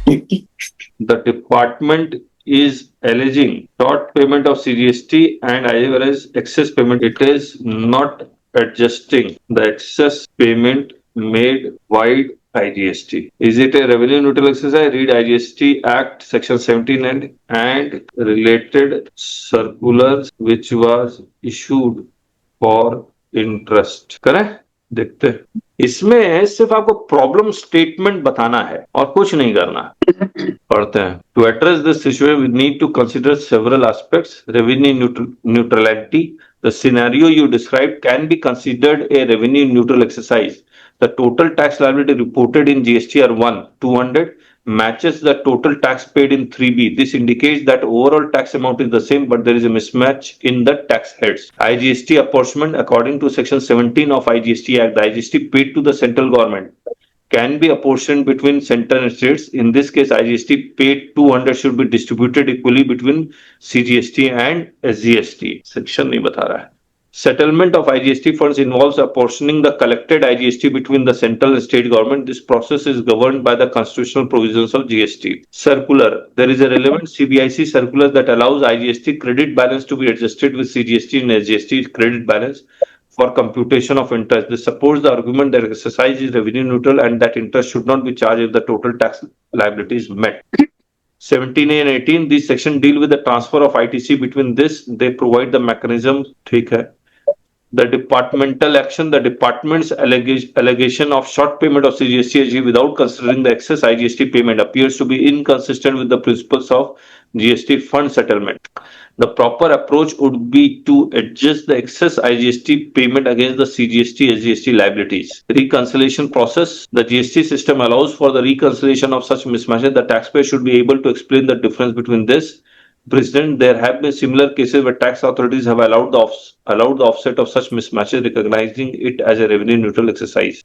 The department is alleging short payment of CGST and as well as excess payment. It is not adjusting the excess payment made wide IGST. Is it a revenue neutral exercise? Read IGST Act Section 17 and related circulars which was issued for interest. करें देखते हैं इसमें सिर्फ आपको problem statement बताना है और कुछ नहीं करना है पढ़ते हैं to address this situation we need to consider several aspects revenue neutrality the scenario you described can be considered a revenue neutral exercise. The total tax liability reported in GST R1 200 matches the total tax paid in 3B. This indicates that overall tax amount is the same, but there is a mismatch in the tax heads. IGST apportionment, according to Section 17 of IGST Act, the IGST paid to the central government can be apportioned between center and states. In this case, IGST paid 200 should be distributed equally between CGST and SGST. Section नहीं बता रहा है. Settlement of IGST funds involves apportioning the collected IGST between the central and state government. This process is governed by the constitutional provisions of GST. Circular. There is a relevant CBIC circular that allows IGST credit balance to be adjusted with CGST and SGST credit balance for computation of interest. This supports the argument that exercise is revenue neutral and that interest should not be charged if the total tax liability is met. 17A and 18, these sections deal with the transfer of ITC. Between this, they provide the mechanism. ठीक है. The departmental action, the department's allegation of short payment of CGST without considering the excess IGST payment appears to be inconsistent with the principles of GST fund settlement. The proper approach would be to adjust the excess IGST payment against the CGST SGST liabilities. Reconciliation process. The GST system allows for the reconciliation of such mismatches. The taxpayer should be able to explain the difference between this. President, there have been similar cases where tax authorities have allowed the offset of such mismatches, recognizing it as a revenue neutral exercise.